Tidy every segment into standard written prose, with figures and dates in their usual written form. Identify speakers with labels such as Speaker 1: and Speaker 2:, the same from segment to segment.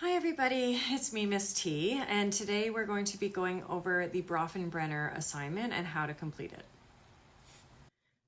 Speaker 1: Hi everybody, it's me, Miss T, and today we're going to be going over the Broffenbrenner assignment and how to complete it.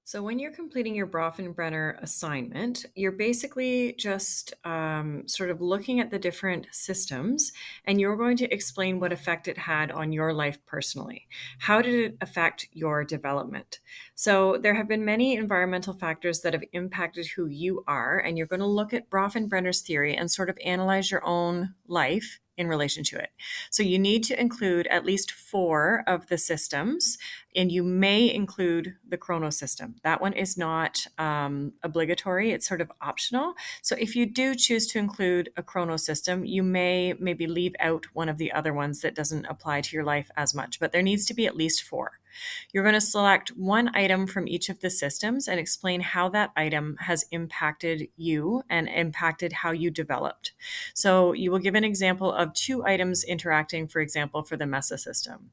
Speaker 1: So when you're completing your Broffenbrenner assignment, you're basically just sort of looking at the different systems, and you're going to explain what effect it had on your life personally. How did it affect your development? So there have been many environmental factors that have impacted who you are, and you're going to look at Broffenbrenner's theory and sort of analyze your own life in relation to it. So you need to include at least 4 of the systems, and you may include the chrono system. That one is not obligatory, it's sort of optional. So if you do choose to include a chrono system, you may maybe leave out one of the other ones that doesn't apply to your life as much, but there needs to be at least 4. You're going to select one item from each of the systems and explain how that item has impacted you and impacted how you developed. So you will give an example of 2 items interacting, for example, for the MESA system.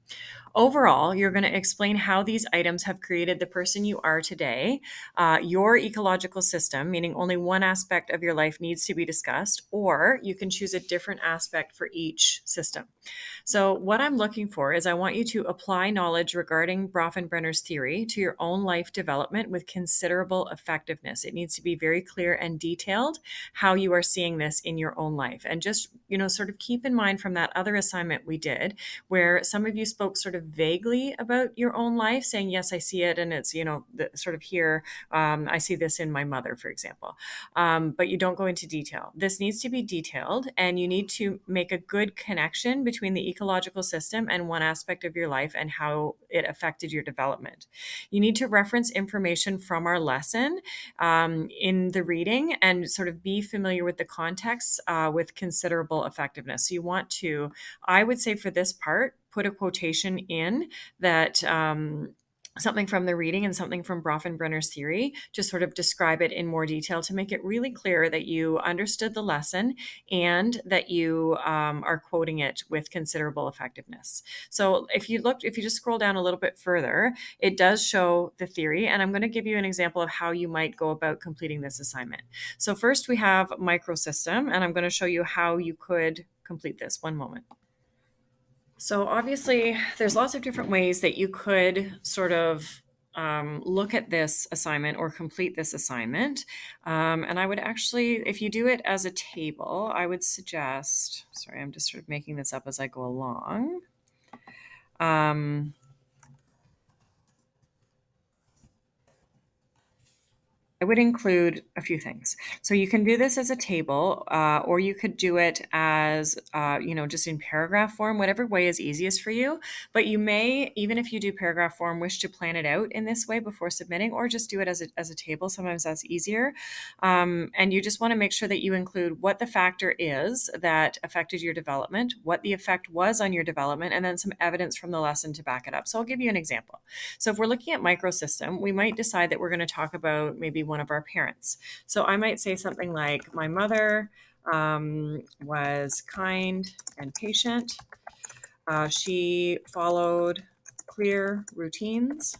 Speaker 1: Overall, you're going to explain how these items have created the person you are today, your ecological system, meaning only one aspect of your life needs to be discussed, or you can choose a different aspect for each system. So what I'm looking for is I want you to apply knowledge regarding Broffenbrenner's theory to your own life development with considerable effectiveness. It needs to be very clear and detailed how you are seeing this in your own life. And just, sort of keep in mind from that other assignment we did, where some of you spoke sort of vaguely about your own life, saying, yes, I see it. And it's, sort of here, I see this in my mother, for example. But you don't go into detail. This needs to be detailed, and you need to make a good connection between the ecological system and one aspect of your life and how it affected your development. You need to reference information from our lesson in the reading and sort of be familiar with the context with considerable effectiveness. So you want to, I would say for this part, put a quotation in that something from the reading and something from Broffenbrenner's theory, just sort of describe it in more detail to make it really clear that you understood the lesson and that you are quoting it with considerable effectiveness. So if you just scroll down a little bit further, it does show the theory, and I'm going to give you an example of how you might go about completing this assignment. So first we have microsystem, and I'm going to show you how you could complete this. One moment. So obviously, there's lots of different ways that you could sort of look at this assignment or complete this assignment. And I would actually, if you do it as a table, I would suggest, sorry, I'm just sort of making this up as I go along. I would include a few things. So you can do this as a table, or you could do it as, just in paragraph form, whatever way is easiest for you. But you may, even if you do paragraph form, wish to plan it out in this way before submitting, or just do it as a table. Sometimes that's easier. And you just want to make sure that you include what the factor is that affected your development, what the effect was on your development, and then some evidence from the lesson to back it up. So I'll give you an example. So if we're looking at microsystem, we might decide that we're going to talk about maybe one of our parents. So I might say something like, my mother was kind and patient. She followed clear routines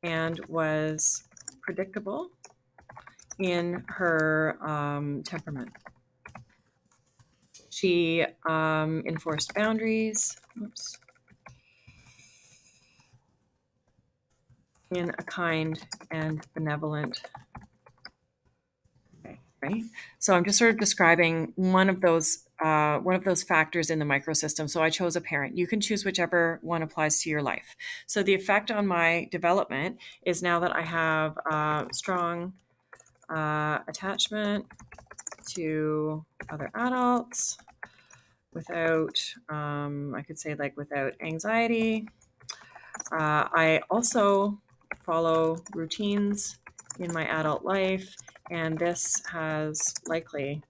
Speaker 1: and was predictable in her temperament. She enforced boundaries. Oops. In a kind and benevolent way, right? So I'm just sort of describing one of those factors in the microsystem. So I chose a parent. You can choose whichever one applies to your life. So the effect on my development is now that I have strong attachment to other adults without, I could say like without anxiety. I also follow routines in my adult life, and this has likely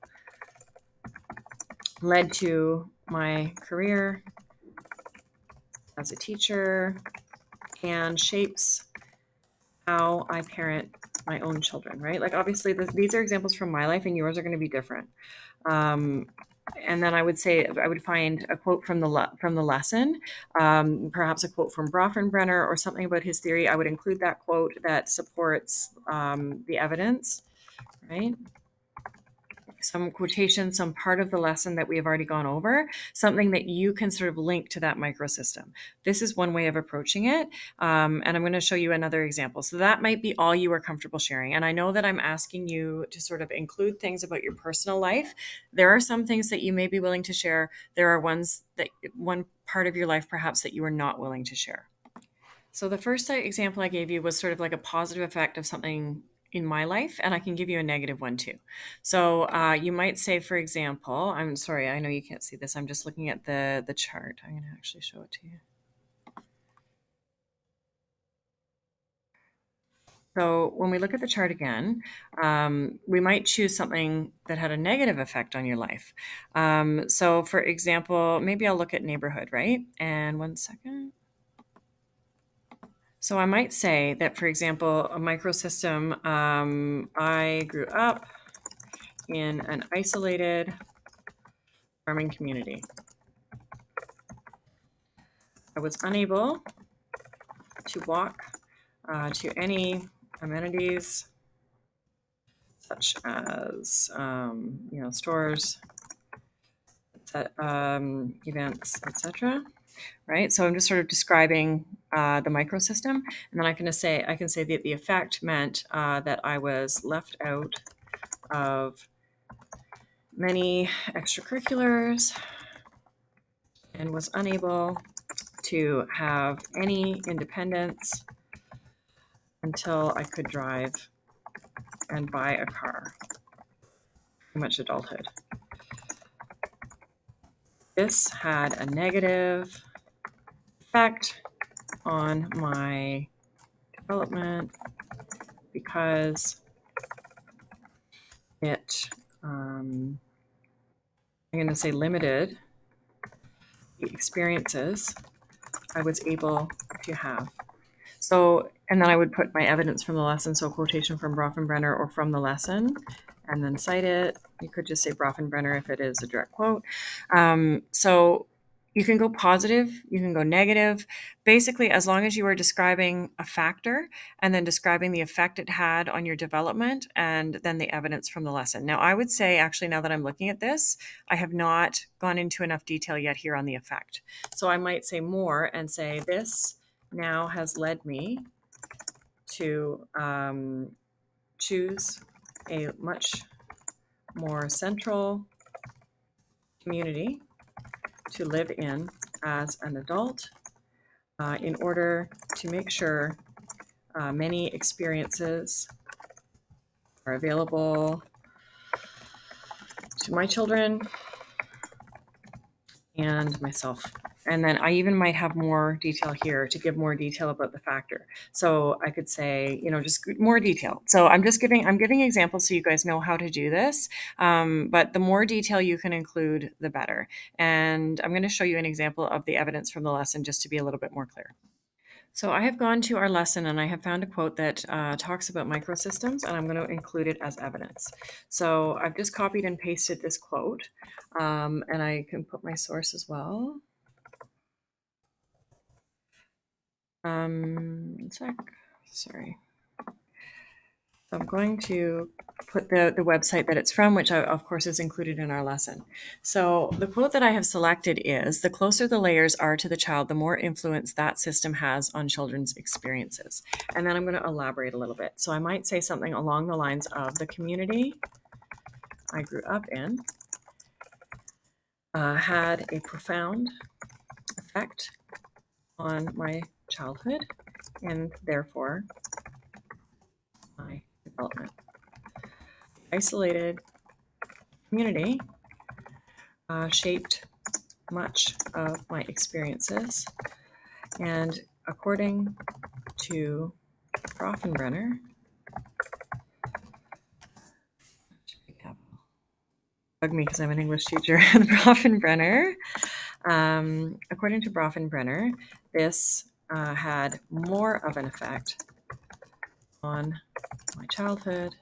Speaker 1: led to my career as a teacher and shapes how I parent my own children, right? Like obviously these are examples from my life and yours are going to be different. And then I would say I would find a quote from the lesson, perhaps a quote from Broffenbrenner or something about his theory. I would include that quote that supports the evidence, right? some quotation, some part of the lesson that we have already gone over, something that you can sort of link to that microsystem. This is one way of approaching it. And I'm going to show you another example. So that might be all you are comfortable sharing. And I know that I'm asking you to sort of include things about your personal life. There are some things that you may be willing to share. There are one part of your life perhaps that you are not willing to share. So the first example I gave you was sort of like a positive effect of something in my life, and I can give you a negative one too. So you might say, for example, I'm sorry, I know you can't see this. I'm just looking at the chart. I'm going to actually show it to you. So when we look at the chart again, we might choose something that had a negative effect on your life. So for example, maybe I'll look at neighborhood, right? And one second. So I might say that, for example, a microsystem, I grew up in an isolated farming community. I was unable to walk to any amenities such as stores, events, etc. Right? So I'm just sort of describing the microsystem, and then I can say that the effect meant that I was left out of many extracurriculars and was unable to have any independence until I could drive and buy a car. Pretty much adulthood. This had a negative effect on my development because it, I'm going to say, limited the experiences I was able to have. So, and then I would put my evidence from the lesson, so quotation from Broffenbrenner or from the lesson, and then cite it. You could just say Broffenbrenner if it is a direct quote. So you can go positive, you can go negative. Basically, as long as you are describing a factor and then describing the effect it had on your development and then the evidence from the lesson. Now, I would say, actually, now that I'm looking at this, I have not gone into enough detail yet here on the effect. So I might say more and say this now has led me to choose a much more central community to live in as an adult in order to make sure many experiences are available to my children and myself. And then I even might have more detail here to give more detail about the factor. So I could say, just more detail. So I'm giving examples so you guys know how to do this. But the more detail you can include, the better. And I'm going to show you an example of the evidence from the lesson just to be a little bit more clear. So I have gone to our lesson and I have found a quote that talks about microsystems, and I'm going to include it as evidence. So I've just copied and pasted this quote, and I can put my source as well. One sec. Sorry. So I'm going to put the website that it's from, which of course is included in our lesson. So the quote that I have selected is, "The closer the layers are to the child, the more influence that system has on children's experiences." And then I'm going to elaborate a little bit. So I might say something along the lines of, "The community I grew up in had a profound effect on my childhood and therefore my development. Isolated community shaped much of my experiences, and according to Broffenbrenner, bug me because I'm an English teacher, Broffenbrenner, according to Broffenbrenner, this had more of an effect on my childhood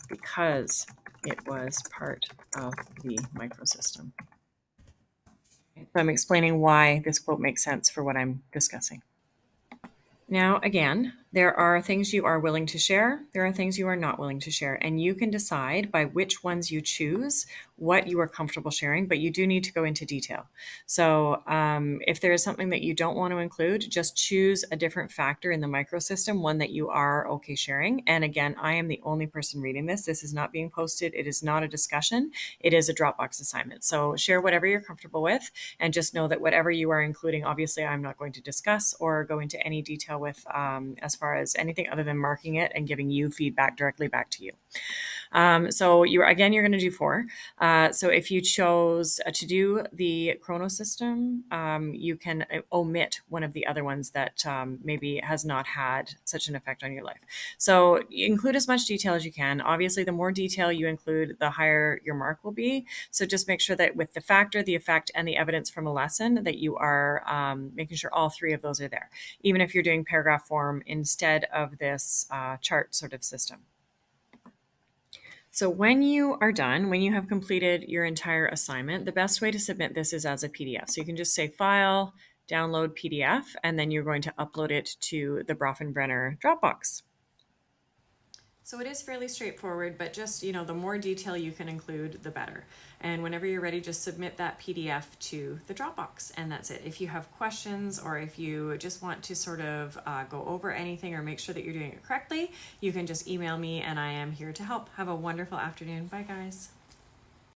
Speaker 1: because it was part of the microsystem." So I'm explaining why this quote makes sense for what I'm discussing. Now, again, There are things you are willing to share. There are things you are not willing to share. And you can decide by which ones you choose what you are comfortable sharing, but you do need to go into detail. So if there is something that you don't want to include, just choose a different factor in the microsystem, one that you are okay sharing. And again, I am the only person reading this. This is not being posted. It is not a discussion. It is a Dropbox assignment. So share whatever you're comfortable with, and just know that whatever you are including, obviously I'm not going to discuss or go into any detail with as far as anything other than marking it and giving you feedback directly back to you. So you're going to do 4. So if you chose to do the chrono system, you can omit one of the other ones that maybe has not had such an effect on your life. So include as much detail as you can. Obviously, the more detail you include, the higher your mark will be. So just make sure that with the factor, the effect, and the evidence from a lesson, that you are making sure all 3 of those are there, even if you're doing paragraph form instead of this chart sort of system. So when you are done, when you have completed your entire assignment, the best way to submit this is as a PDF. So you can just say File, Download PDF, and then you're going to upload it to the Broffenbrenner Dropbox. So it is fairly straightforward, but just, the more detail you can include, the better. And whenever you're ready, just submit that PDF to the Dropbox, and that's it. If you have questions, or if you just want to sort of go over anything or make sure that you're doing it correctly, you can just email me, and I am here to help. Have a wonderful afternoon. Bye, guys.